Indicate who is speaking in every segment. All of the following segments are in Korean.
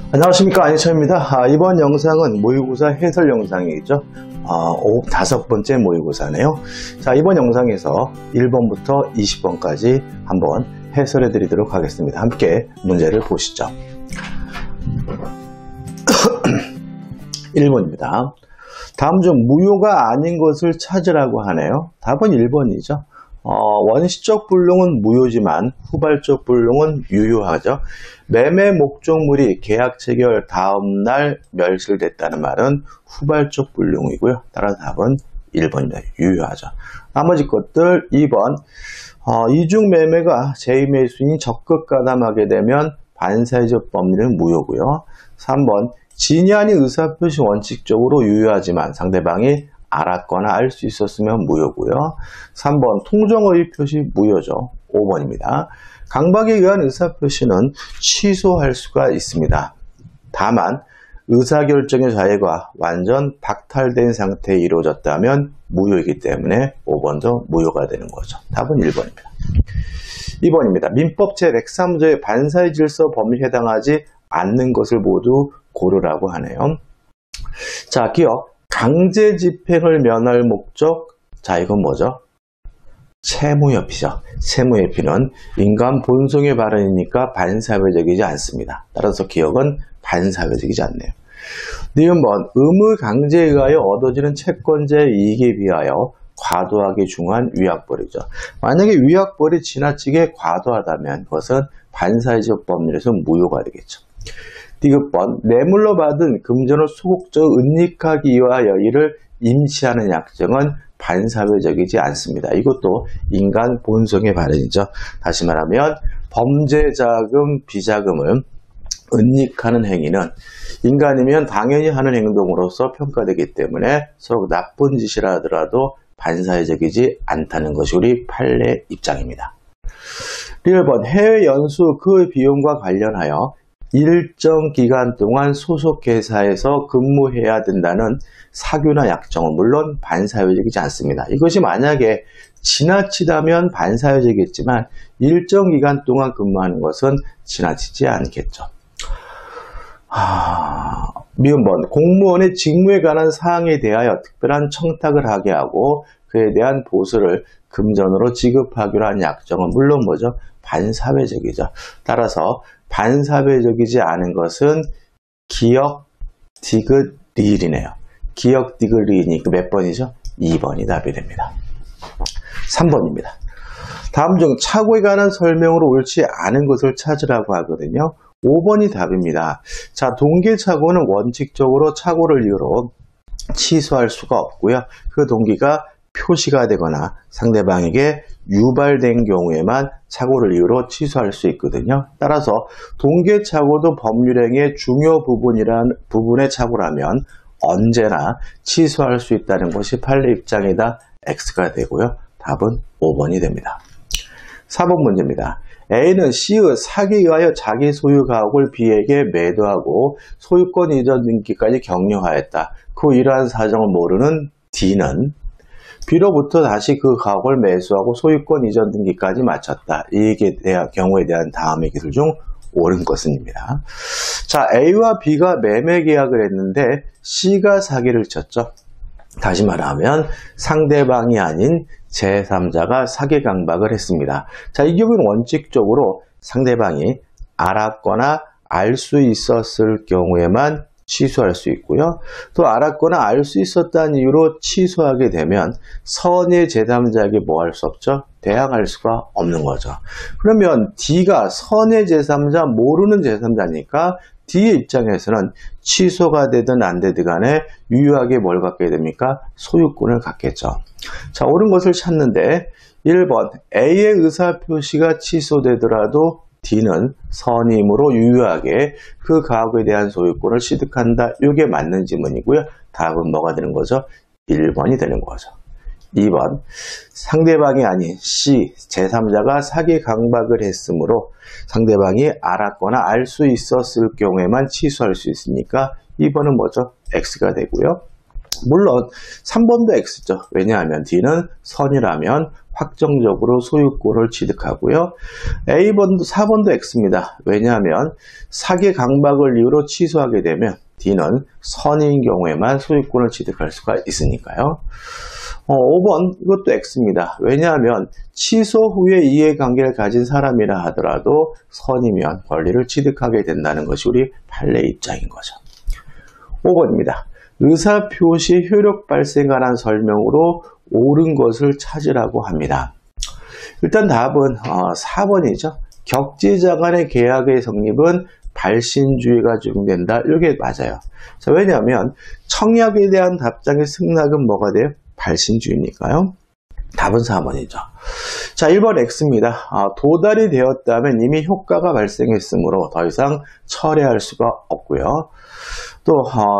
Speaker 1: 안녕하십니까, 안희철입니다. 이번 영상은 모의고사 해설 영상이죠. 5번째 모의고사네요. 자, 이번 영상에서 1번부터 20번까지 한번 해설해 드리도록 하겠습니다. 함께 문제를 보시죠. 1번입니다. 다음 중 무효가 아닌 것을 찾으라고 하네요. 답은 1번이죠. 원시적 불능은 무효지만 후발적 불능은 유효하죠. 매매 목적물이 계약 체결 다음날 멸실됐다는 말은 후발적 불능이고요. 따라서 답은 1번입니다. 유효하죠. 나머지 것들 2번 이중 매매가 제2매수인이 적극 가담하게 되면 반사회적 법률은 무효고요. 3번 진위 아닌 의사표시 원칙적으로 유효하지만 상대방이 알았거나 알 수 있었으면 무효고요. 3번 통정의 표시 무효죠. 5번입니다. 강박에 의한 의사표시는 취소할 수가 있습니다. 다만 의사결정의 자해가 완전 박탈된 상태에 이루어졌다면 무효이기 때문에 5번도 무효가 되는 거죠. 답은 1번입니다. 2번입니다. 민법 제103조의 반사회 질서 범위에 해당하지 않는 것을 모두 고르라고 하네요. 자, 기억. 강제 집행을 면할 목적, 자 이건 뭐죠? 채무협의죠. 채무협의는 인간 본성의 발언이니까 반사회적이지 않습니다. 따라서 기억은 반사회적이지 않네요. 니은번 의무 강제에 의하여 얻어지는 채권자의 이익에 비하여 과도하게 중한 위약벌이죠. 만약에 위약벌이 지나치게 과도하다면 그것은 반사회적 법률에서 무효가 되겠죠. 디귿번 뇌물로 받은 금전을 소극적으로 은닉하기 위하여 이를 임시하는 약정은 반사회적이지 않습니다. 이것도 인간 본성의 발현이죠. 다시 말하면 범죄자금, 비자금을 은닉하는 행위는 인간이면 당연히 하는 행동으로서 평가되기 때문에 서로 나쁜 짓이라 하더라도 반사회적이지 않다는 것이 우리 판례 입장입니다. 1번 해외 연수 그 비용과 관련하여 일정 기간 동안 소속 회사에서 근무해야 된다는 사규나 약정은 물론 반사회적이지 않습니다. 이것이 만약에 지나치다면 반사회적이겠지만 일정 기간 동안 근무하는 것은 지나치지 않겠죠. 미음번 공무원의 직무에 관한 사항에 대하여 특별한 청탁을 하게 하고 그에 대한 보수를 금전으로 지급하기로 한 약정은 물론 뭐죠? 반사회적이죠. 따라서 반사회적이지 않은 것은 기역, 디귿, 리을이네요. 기역, 디귿, 리을이 몇 번이죠? 2번이 답이 됩니다. 3번입니다. 다음 중 착오에 관한 설명으로 옳지 않은 것을 찾으라고 하거든요. 5번이 답입니다. 자, 동기착오는 원칙적으로 착오를 이유로 취소할 수가 없고요. 그 동기가 표시가 되거나 상대방에게 유발된 경우에만 착오를 이유로 취소할 수 있거든요. 따라서 동기착오도 법률행위의 중요 부분의 착오라면 언제나 취소할 수 있다는 것이 판례 입장이다. X가 되고요. 답은 5번이 됩니다. 4번 문제입니다. A는 C의 사기에 의하여 자기 소유 가옥을 B에게 매도하고 소유권 이전 등기까지 경영하였다. 그 이러한 사정을 모르는 D는 B로부터 다시 그 가옥을 매수하고 소유권 이전 등기까지 마쳤다. 이 경우에 대한 다음의 기술 중 옳은 것은입니다. 자, A와 B가 매매 계약을 했는데 C가 사기를 쳤죠. 다시 말하면 상대방이 아닌 제3자가 사기 강박을 했습니다. 자, 이 경우는 원칙적으로 상대방이 알았거나 알 수 있었을 경우에만 취소할 수 있고요. 또 알았거나 알 수 있었다는 이유로 취소하게 되면 선의 제3자에게 뭐 할 수 없죠? 대항할 수가 없는 거죠. 그러면 D가 선의 제3자, 모르는 제3자니까 D의 입장에서는 취소가 되든 안 되든 간에 유효하게 뭘 갖게 됩니까? 소유권을 갖겠죠. 자, 옳은 것을 찾는데 1번 A의 의사표시가 취소되더라도 D는 선임으로 유효하게 그 가옥에 대한 소유권을 취득한다. 이게 맞는 지문이고요. 답은 뭐가 되는 거죠? 1번이 되는 거죠. 2번 상대방이 아닌 C, 제3자가 사기 강박을 했으므로 상대방이 알았거나 알 수 있었을 경우에만 취소할 수 있으니까 2번은 뭐죠? X가 되고요. 물론 3번도 X죠. 왜냐하면 D는 선이라면 확정적으로 소유권을 취득하고요. 4번도 X입니다. 왜냐하면 사기 강박을 이유로 취소하게 되면 D는 선인 경우에만 소유권을 취득할 수가 있으니까요. 5번 이것도 X입니다. 왜냐하면 취소 후에 이해관계를 가진 사람이라 하더라도 선이면 권리를 취득하게 된다는 것이 우리 판례 입장인 거죠. 5번입니다. 의사표시 효력 발생에 관한 설명으로 옳은 것을 찾으라고 합니다. 일단 답은 4번이죠. 격지자 간의 계약의 성립은 발신주의가 적용된다. 이게 맞아요. 자, 왜냐하면 청약에 대한 답장의 승낙은 뭐가 돼요? 발신주의니까요. 답은 4번이죠. 자, 1번 X입니다. 도달이 되었다면 이미 효과가 발생했으므로 더 이상 철회할 수가 없고요. 또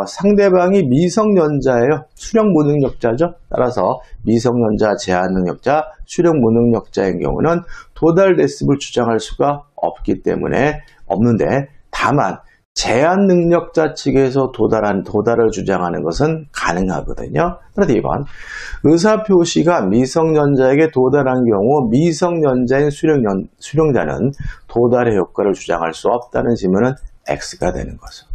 Speaker 1: 상대방이 미성년자예요. 수령 무능력자죠. 따라서 미성년자, 제한 능력자, 수령 무능력자인 경우는 도달됐음을 주장할 수가 없기 때문에 없는데, 다만 제한 능력자 측에서 도달을 주장하는 것은 가능하거든요. 그래서 2번 의사표시가 미성년자에게 도달한 경우 미성년자인 수령자는 도달의 효과를 주장할 수 없다는 질문은 X가 되는 거죠.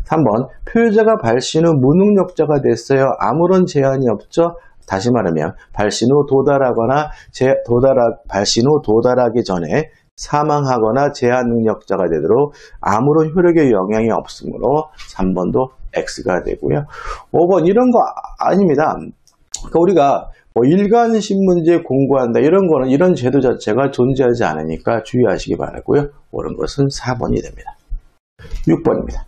Speaker 1: 3번 표의자가 발신 후 무능력자가 됐어요. 아무런 제한이 없죠. 다시 말하면 발신 후 발신 후 도달하기 전에 사망하거나 제한 능력자가 되도록 아무런 효력의 영향이 없으므로 3번도 X가 되고요. 5번 이런 거 아닙니다. 그러니까 우리가 일간 신문지에 공고한다 이런 거는 이런 제도 자체가 존재하지 않으니까 주의하시기 바라고요. 옳은 것은 4번이 됩니다. 6번입니다.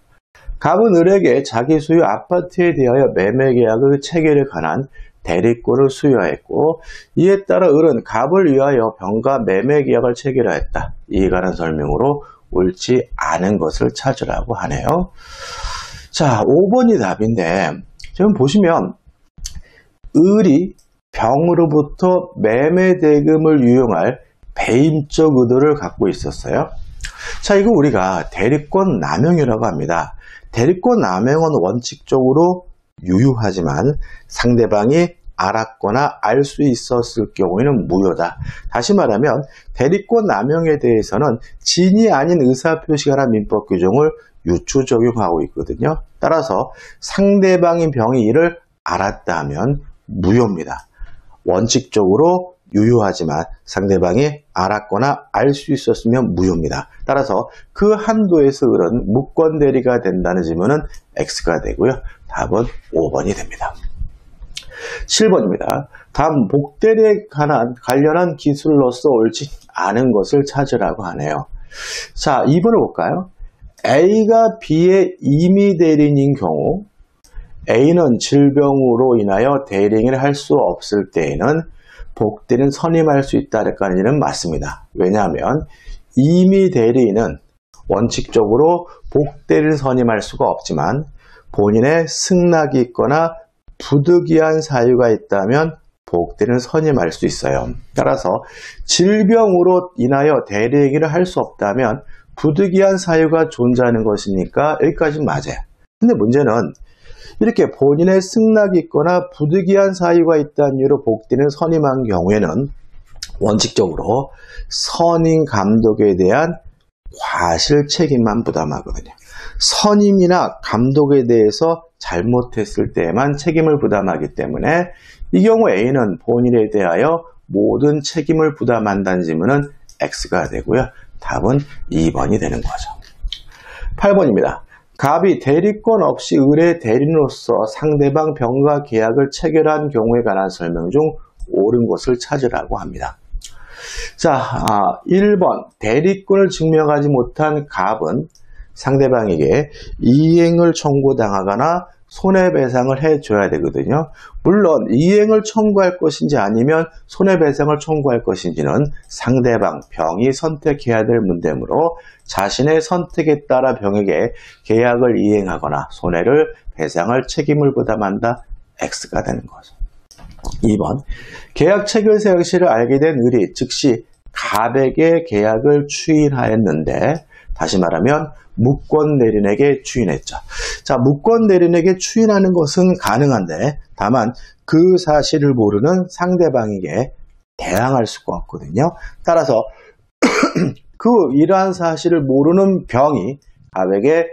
Speaker 1: 갑은 을에게 자기 소유 아파트에 대하여 매매 계약의 체결에 관한 대리권을 수여했고 이에 따라 을은 갑을 위하여 병가 매매 계약을 체결하였다. 이에 관한 설명으로 옳지 않은 것을 찾으라고 하네요. 자, 5번이 답인데 지금 보시면 을이 병으로부터 매매 대금을 유용할 배임적 의도를 갖고 있었어요. 자, 이거 우리가 대리권 남용이라고 합니다. 대리권 남용은 원칙적으로 유효하지만 상대방이 알았거나 알 수 있었을 경우에는 무효다. 다시 말하면 대리권 남용에 대해서는 진이 아닌 의사표시가 라는 민법 규정을 유추 적용하고 있거든요. 따라서 상대방인 병이 이를 알았다 하면 무효입니다. 원칙적으로 유효하지만 상대방이 알았거나 알 수 있었으면 무효입니다. 따라서 그 한도에서 을은 무권 대리가 된다는 질문은 X가 되고요. 답은 5번이 됩니다. 7번입니다. 다음 복대리에 관련한 기술로서 옳지 않은 것을 찾으라고 하네요. 자, 2번을 볼까요? A가 B의 임의 대리인인 경우 A는 질병으로 인하여 대리인을 할 수 없을 때에는 복대리는 선임할 수 있다는 얘기는 맞습니다. 왜냐하면 임의 대리인은 원칙적으로 복대리를 선임할 수가 없지만 본인의 승낙이 있거나 부득이한 사유가 있다면 복대리를 선임할 수 있어요. 따라서 질병으로 인하여 대리행위를 할 수 없다면 부득이한 사유가 존재하는 것이니까 여기까지는 맞아요. 근데 문제는 이렇게 본인의 승낙이 있거나 부득이한 사유가 있다는 이유로 복대리를 선임한 경우에는 원칙적으로 선임 감독에 대한 과실 책임만 부담하거든요. 선임이나 감독에 대해서 잘못했을 때만 책임을 부담하기 때문에 이 경우 A는 본인에 대하여 모든 책임을 부담한다는 질문은 X가 되고요. 답은 2번이 되는 거죠. 8번입니다. 갑이 대리권 없이 을의 대리인으로서 상대방 병가 계약을 체결한 경우에 관한 설명 중 옳은 것을 찾으라고 합니다. 자, 1번 대리권을 증명하지 못한 갑은 상대방에게 이행을 청구당하거나 손해배상을 해줘야 되거든요. 물론 이행을 청구할 것인지 아니면 손해배상을 청구할 것인지는 상대방 병이 선택해야 될 문제이므로 자신의 선택에 따라 병에게 계약을 이행하거나 손해를 배상할 책임을 부담한다. X가 되는 거죠. 2번 계약 체결 사실을 알게 된 을이 즉시 갑에게 계약을 추인하였는데 다시 말하면 무권 대리인에게 추인했죠. 자, 무권 대리인에게 추인하는 것은 가능한데 다만 그 사실을 모르는 상대방에게 대항할 수가 없거든요. 따라서 이러한 사실을 모르는 병이 갑에게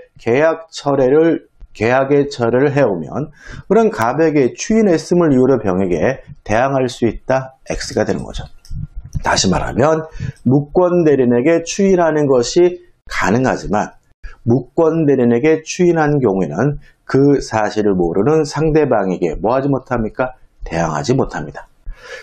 Speaker 1: 계약의 철회를 해오면 그런 갑에게 추인했음을 이유로 병에게 대항할 수 있다. X가 되는 거죠. 다시 말하면 무권대리인에게 추인하는 것이 가능하지만 무권대리인에게 추인한 경우에는 그 사실을 모르는 상대방에게 뭐하지 못합니까? 대항하지 못합니다.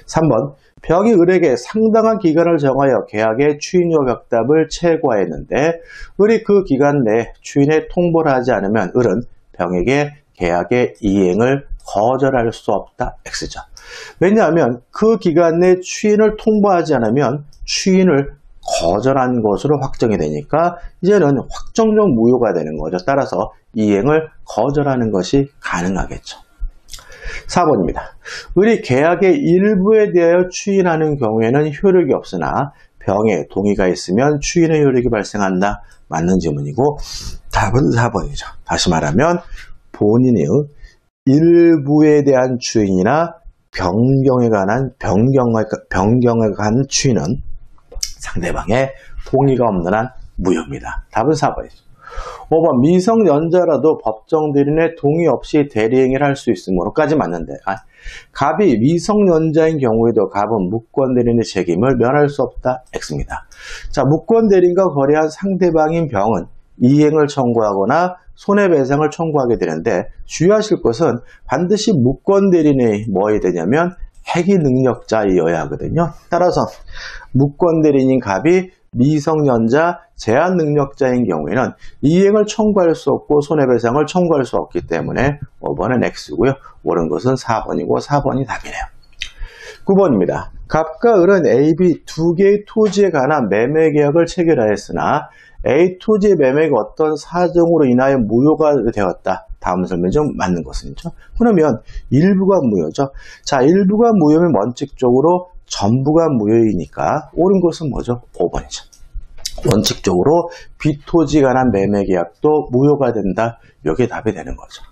Speaker 1: 3번 병이 을에게 상당한 기간을 정하여 계약의 추인료 격답을 채과했는데 을이 그 기간 내에 추인에 통보를 하지 않으면 을은 병에게 계약의 이행을 거절할 수 없다. X죠. 왜냐하면 그 기간 내에 추인을 통보하지 않으면 추인을 거절한 것으로 확정이 되니까 이제는 확정적 무효가 되는 거죠. 따라서 이행을 거절하는 것이 가능하겠죠. 4번입니다. 을이 계약의 일부에 대하여 추인하는 경우에는 효력이 없으나 병에 동의가 있으면 추인의 효력이 발생한다. 맞는 질문이고 답은 4번이죠. 다시 말하면 본인의 일부에 대한 추인이나 변경에 관한 추인은 상대방의 동의가 없는 한 무효입니다. 답은 4번이죠. 5번 미성년자라도 법정대리인의 동의 없이 대리행위를 할 수 있으므로까지 맞는데 갑이 미성년자인 경우에도 갑은 무권대리인의 책임을 면할 수 없다. X입니다. 자, 무권대리인과 거래한 상대방인 병은 이행을 청구하거나 손해배상을 청구하게 되는데 주의하실 것은 반드시 무권대리인이 뭐해야 되냐면 해기 능력자이어야 하거든요. 따라서 무권대리인인 갑이 미성년자 제한 능력자인 경우에는 이행을 청구할 수 없고 손해배상을 청구할 수 없기 때문에 5번은 X고요. 옳은 것은 4번이고 4번이 답이네요. 9번입니다. 갑과 을은 A, B 두 개의 토지에 관한 매매 계약을 체결하였으나 A 토지의 매매가 어떤 사정으로 인하여 무효가 되었다. 다음 설명 중 맞는 것은요. 그러면 일부가 무효죠. 자, 일부가 무효면 원칙적으로 전부가 무효이니까 옳은 것은 뭐죠? 5번이죠. 원칙적으로 B토지에 관한 매매 계약도 무효가 된다. 이게 답이 되는 거죠.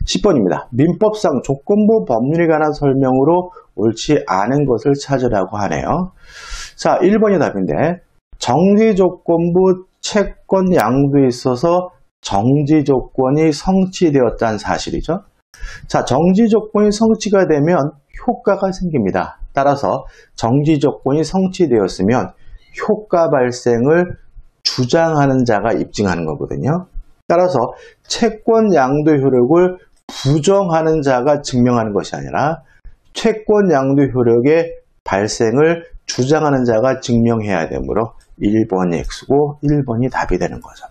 Speaker 1: 10번입니다. 민법상 조건부 법률에 관한 설명으로 옳지 않은 것을 찾으라고 하네요. 자, 1번이 답인데 정지조건부 채권 양도에 있어서 정지조건이 성취되었다는 사실이죠. 자, 정지조건이 성취가 되면 효과가 생깁니다. 따라서 정지조건이 성취되었으면 효과 발생을 주장하는 자가 입증하는 거거든요. 따라서 채권 양도 효력을 부정하는 자가 증명하는 것이 아니라 채권 양도 효력의 발생을 주장하는 자가 증명해야 되므로 1번이 X고 1번이 답이 되는 거죠.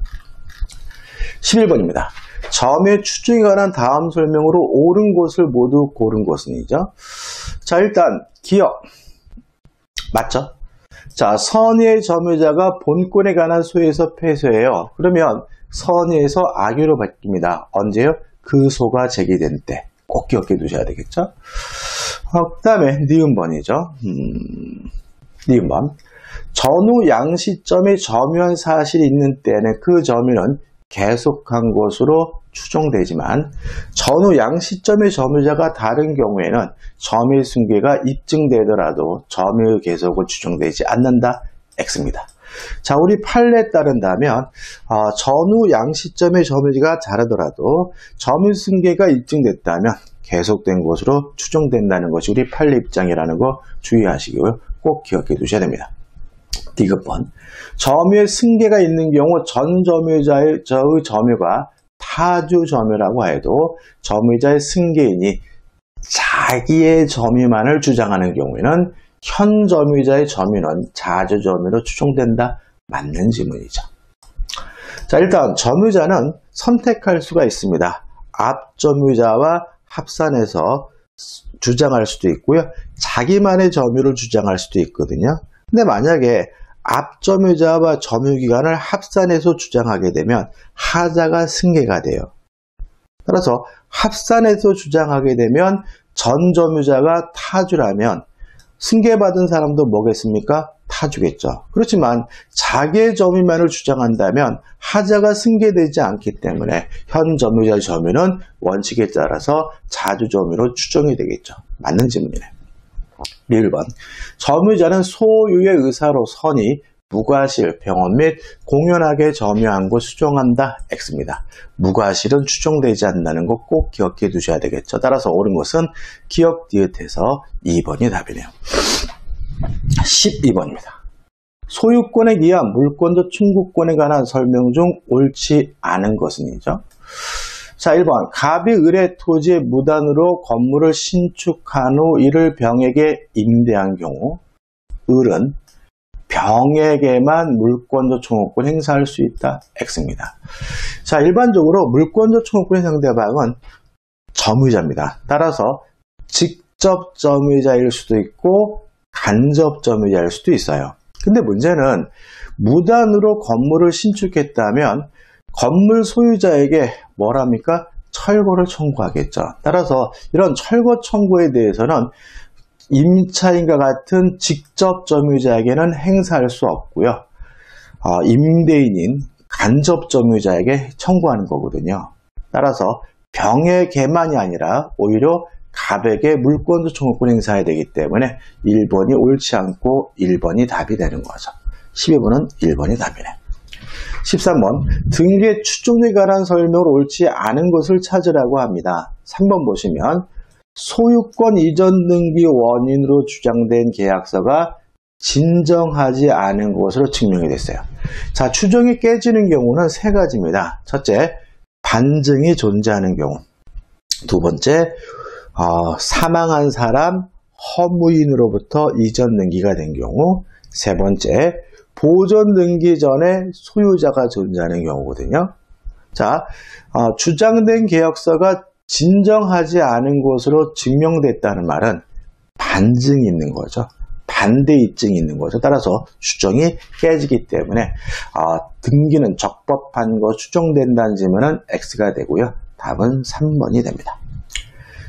Speaker 1: 11번입니다. 점의 추정에 관한 다음 설명으로 옳은 것을 모두 고른 것은이죠. 자, 일단 기억 맞죠? 자, 선의의 점유자가 본권에 관한 소에서 패소해요. 그러면 선의에서 악유로 바뀝니다. 언제요? 그 소가 제기된 때. 꼭 기억해 두셔야 되겠죠? 그 다음에 니은번이죠. 니은번. 전후 양 시점에 점유한 사실이 있는 때는 그 점유는 계속한 것으로 추정되지만 전후 양 시점의 점유자가 다른 경우에는 점유의 승계가 입증되더라도 점유의 계속은 추정되지 않는다. X입니다. 자, 우리 판례에 따른다면 전후 양 시점의 점유자가 다르더라도 점유 승계가 입증됐다면 계속된 것으로 추정된다는 것이 우리 판례 입장이라는 거 주의하시고요. 꼭 기억해 두셔야 됩니다. 디귿번. 점유의 승계가 있는 경우 전 점유자의 점유가 타주 점유라고 해도 점유자의 승계인이 자기의 점유만을 주장하는 경우에는 현 점유자의 점유는 자주 점유로 추정된다. 맞는 지문이죠. 자, 일단 점유자는 선택할 수가 있습니다. 앞 점유자와 합산해서 주장할 수도 있고요. 자기만의 점유를 주장할 수도 있거든요. 근데 만약에 앞 점유자와 점유기간을 합산해서 주장하게 되면 하자가 승계가 돼요. 따라서 합산해서 주장하게 되면 전 점유자가 타주라면 승계받은 사람도 뭐겠습니까? 타주겠죠. 그렇지만 자기의 점유만을 주장한다면 하자가 승계되지 않기 때문에 현 점유자의 점유는 원칙에 따라서 자주 점유로 추정이 되겠죠. 맞는 질문이네요. 1번. 점유자는 소유의 의사로서니 무과실, 병원 및 공연하게 점유한 거 수정한다. X입니다. 무과실은 추정되지 않는다는 거 꼭 기억해 두셔야 되겠죠. 따라서 옳은 것은 기억 디귿해서 2번이 답이네요. 12번입니다. 소유권에 기한 물권적 청구권에 관한 설명 중 옳지 않은 것은이죠. 자, 1번. 갑이 을의 토지에 무단으로 건물을 신축한 후 이를 병에게 임대한 경우 을은 병에게만 물권적 청구권 행사할 수 있다. X입니다. 자, 일반적으로 물권적 청구권의 상대방은 점유자입니다. 따라서 직접 점유자일 수도 있고 간접 점유자일 수도 있어요. 근데 문제는 무단으로 건물을 신축했다면 건물 소유자에게 뭐랍니까? 철거를 청구하겠죠. 따라서 이런 철거 청구에 대해서는 임차인과 같은 직접 점유자에게는 행사할 수 없고요. 임대인인 간접 점유자에게 청구하는 거거든요. 따라서 병에게만이 아니라 오히려 갑에게 물권적 청구권 행사해야 되기 때문에 1번이 옳지 않고 1번이 답이 되는 거죠. 12번은 1번이 답이네. 13번. 등기의 추종에 관한 설명을 옳지 않은 것을 찾으라고 합니다. 3번 보시면 소유권 이전 등기 원인으로 주장된 계약서가 진정하지 않은 것으로 증명이 됐어요. 자, 추정이 깨지는 경우는 세 가지입니다. 첫째, 반증이 존재하는 경우. 두 번째, 사망한 사람 허무인으로부터 이전 등기가 된 경우. 세 번째, 보존 등기 전에 소유자가 존재하는 경우거든요. 자, 주장된 계약서가 진정하지 않은 것으로 증명됐다는 말은 반증이 있는 거죠. 반대 입증이 있는 거죠. 따라서 추정이 깨지기 때문에 등기는 적법한 거 추정된다는 질문은 X가 되고요. 답은 3번이 됩니다.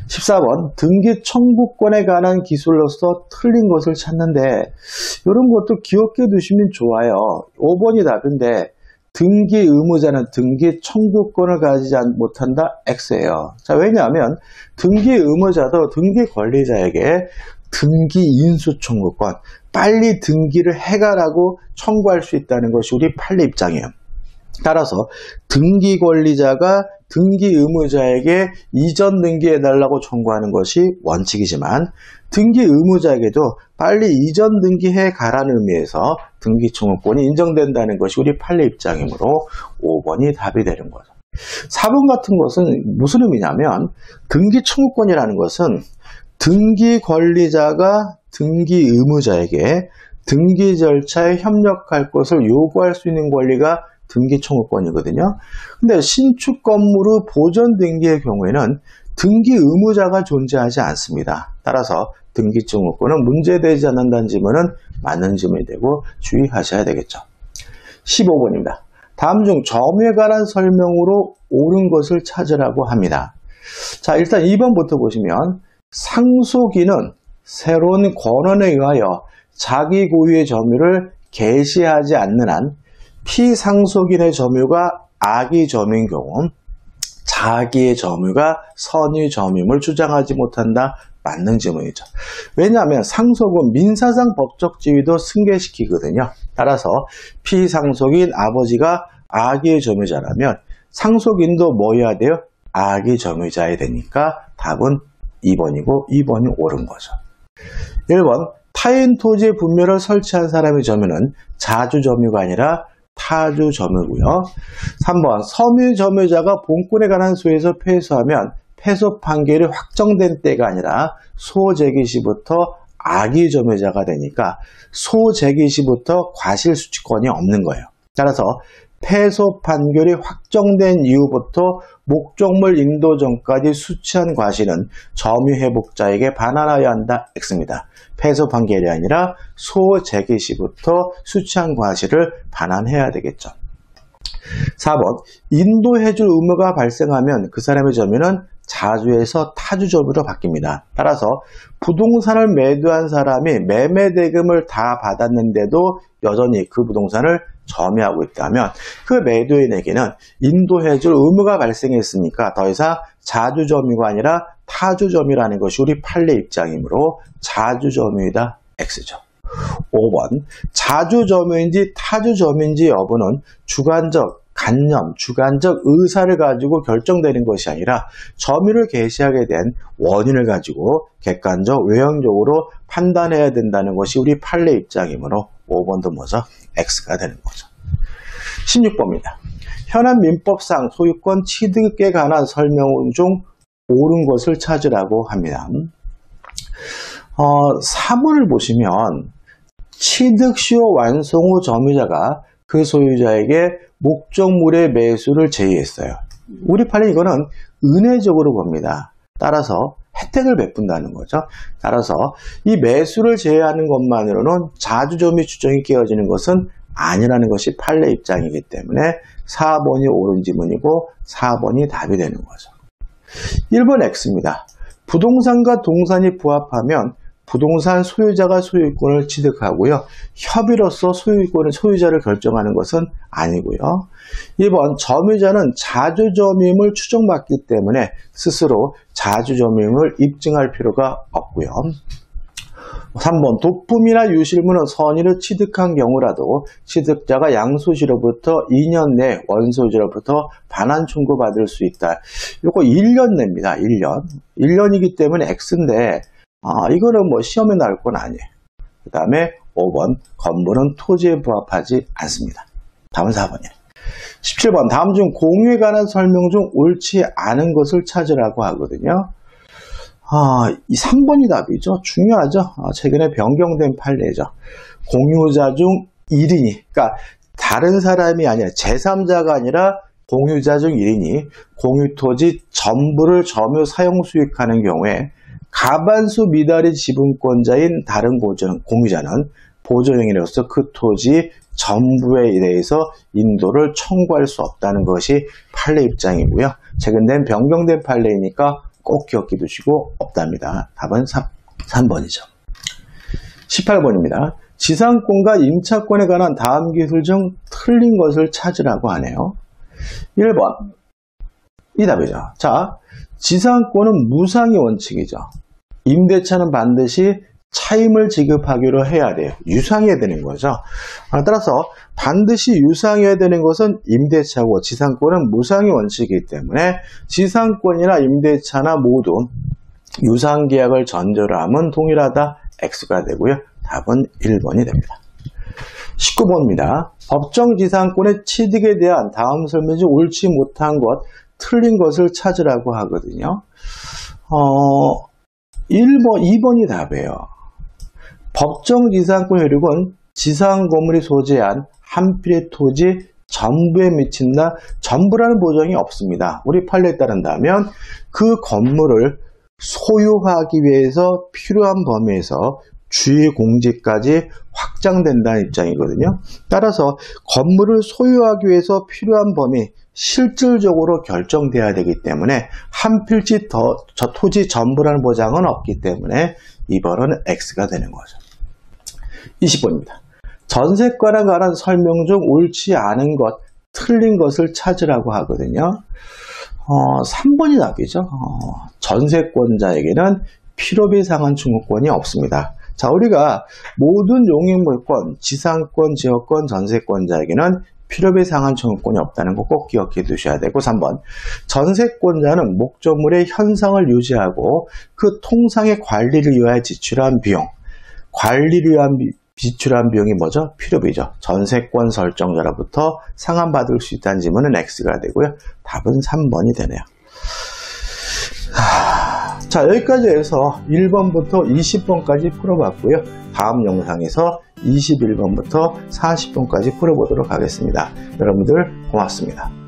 Speaker 1: 14번. 등기 청구권에 관한 기술로서 틀린 것을 찾는데 이런 것도 기억해 두시면 좋아요. 5번이 답인데 등기 의무자는 등기 청구권을 가지지 못한다. X예요. 자, 왜냐하면 등기 의무자도 등기 권리자에게 등기 인수 청구권, 빨리 등기를 해가라고 청구할 수 있다는 것이 우리 판례 입장이에요. 따라서 등기 권리자가 등기 의무자에게 이전 등기해달라고 청구하는 것이 원칙이지만 등기 의무자에게도 빨리 이전 등기해가라는 의미에서 등기 청구권이 인정된다는 것이 우리 판례 입장이므로 5번이 답이 되는 거죠. 4번 같은 것은 무슨 의미냐면 등기 청구권이라는 것은 등기 권리자가 등기 의무자에게 등기 절차에 협력할 것을 요구할 수 있는 권리가 등기 청구권이거든요. 근데 신축 건물의 보존 등기의 경우에는 등기 의무자가 존재하지 않습니다. 따라서 등기 청구권은 문제되지 않는다는 질문은 맞는 질문이 되고 주의하셔야 되겠죠. 15번입니다. 다음 중 점유에 관한 설명으로 옳은 것을 찾으라고 합니다. 자, 일단 2번부터 보시면 상속인은 새로운 권한에 의하여 자기 고유의 점유를 개시하지 않는 한 피상속인의 점유가 악의 점유인 경우 자기의 점유가 선의 점유임을 주장하지 못한다. 맞는 질문이죠. 왜냐하면 상속은 민사상 법적 지위도 승계시키거든요. 따라서 피상속인 아버지가 악의 점유자라면 상속인도 뭐여야 돼요? 악의 점유자야 되니까 답은 2번이고 2번이 옳은 거죠. 1번. 타인 토지의 분묘를 설치한 사람의 점유는 자주 점유가 아니라 타주 점유고요. 3번. 섬유 점유자가 본권에 관한 소에서 패소하면 패소 판결이 확정된 때가 아니라 소재기 시부터 악의 점유자가 되니까 소재기 시부터 과실수취권이 없는 거예요. 따라서 패소 판결이 확정된 이후부터 목적물 인도 전까지 수취한 과실은 점유회복자에게 반환하여야 한다. X입니다. 패소 판결이 아니라 소재기 시부터 수취한 과실을 반환해야 되겠죠. 4번. 인도해줄 의무가 발생하면 그 사람의 점유는 자주에서 타주 점유로 바뀝니다. 따라서 부동산을 매도한 사람이 매매 대금을 다 받았는데도 여전히 그 부동산을 점유하고 있다면 그 매도인에게는 인도해줄 의무가 발생했으니까 더 이상 자주 점유가 아니라 타주점유라는 것이 우리 판례 입장이므로 자주점유이다. X죠. 5번 자주점유인지 타주점유인지 여부는 주관적 관념, 주관적 의사를 가지고 결정되는 것이 아니라 점유를 개시하게 된 원인을 가지고 객관적, 외형적으로 판단해야 된다는 것이 우리 판례 입장이므로 5번도 뭐죠? X가 되는 거죠. 16번입니다. 현안 민법상 소유권 취득에 관한 설명 중 옳은 것을 찾으라고 합니다. 4번을 보시면 취득 시효 완성 후 점유자가 그 소유자에게 목적물의 매수를 제의했어요. 우리 판례 이거는 은혜적으로 봅니다. 따라서 혜택을 베푼다는 거죠. 따라서 이 매수를 제외하는 것만으로는 자주점유 추정이 깨어지는 것은 아니라는 것이 판례 입장이기 때문에 4번이 옳은 지문이고 4번이 답이 되는 거죠. 1번 X입니다. 부동산과 동산이 부합하면 부동산 소유자가 소유권을 취득하고요. 협의로서 소유자를 결정하는 것은 아니고요. 2번 점유자는 자주점유임을 추정받기 때문에 스스로 자주점유임을 입증할 필요가 없고요. 3번 도품이나 유실물은 선의로 취득한 경우라도 취득자가 양소지로부터 2년 내 원소지로부터 반환 청구받을 수 있다. 이거 1년 냅니다. 1년이기 때문에 X인데 이거는 뭐 시험에 나올 건 아니에요. 그 다음에 5번 건물은 토지에 부합하지 않습니다. 다음은 4번이에요. 17번 다음 중 공유에 관한 설명 중 옳지 않은 것을 찾으라고 하거든요. 이 3번이 답이죠. 중요하죠. 최근에 변경된 판례죠. 공유자 중 1인이, 그러니까 다른 사람이 아니라 제3자가 아니라 공유자 중 1인이 공유토지 전부를 점유 사용 수익하는 경우에 가반수 미달의 지분권자인 다른 공유자는 보조행위로서 그 토지 전부에 대해서 인도를 청구할 수 없다는 것이 판례 입장이고요. 최근 변경된 판례이니까 꼭 기억해 두시고 없답니다. 답은 3번이죠. 18번입니다. 지상권과 임차권에 관한 다음 기술 중 틀린 것을 찾으라고 하네요. 1번 이 답이죠. 자, 지상권은 무상의 원칙이죠. 임대차는 반드시 차임을 지급하기로 해야 돼요. 유상해야 되는 거죠. 따라서 반드시 유상해야 되는 것은 임대차고 지상권은 무상의 원칙이기 때문에 지상권이나 임대차나 모두 유상계약을 전제로 하면 동일하다. X가 되고요. 답은 1번이 됩니다. 19번입니다. 법정지상권의 취득에 대한 다음 설명 중 옳지 못한 것, 틀린 것을 찾으라고 하거든요. 2번이 답이에요. 법정지상권 효력은 지상 건물이 소재한 한 필의 토지 전부에 미친다. 전부라는 보장이 없습니다. 우리 판례에 따른다면 그 건물을 소유하기 위해서 필요한 범위에서 주의 공지까지 확장된다는 입장이거든요. 따라서 건물을 소유하기 위해서 필요한 범위 실질적으로 결정돼야 되기 때문에 한 필지 저 토지 전부라는 보장은 없기 때문에 2번은 X가 되는 거죠. 20번입니다. 전세권에 관한 설명 중 옳지 않은 것, 틀린 것을 찾으라고 하거든요. 3번이 답이죠. 전세권자에게는 필요비 상환 청구권이 없습니다. 자, 우리가 모든 용익물권, 지상권, 지역권, 전세권자에게는 필요비 상환 청구권이 없다는 거 꼭 기억해 두셔야 되고 3번 전세권자는 목적물의 현상을 유지하고 그 통상의 관리를 위하여 지출한 비용 관리를 위한 지출한 비용이 뭐죠? 필요비죠. 전세권 설정자로부터 상환받을 수 있다는 질문은 X가 되고요. 답은 3번이 되네요. 자, 여기까지 해서 1번부터 20번까지 풀어봤고요. 다음 영상에서 21번부터 40번까지 풀어보도록 하겠습니다. 여러분들 고맙습니다.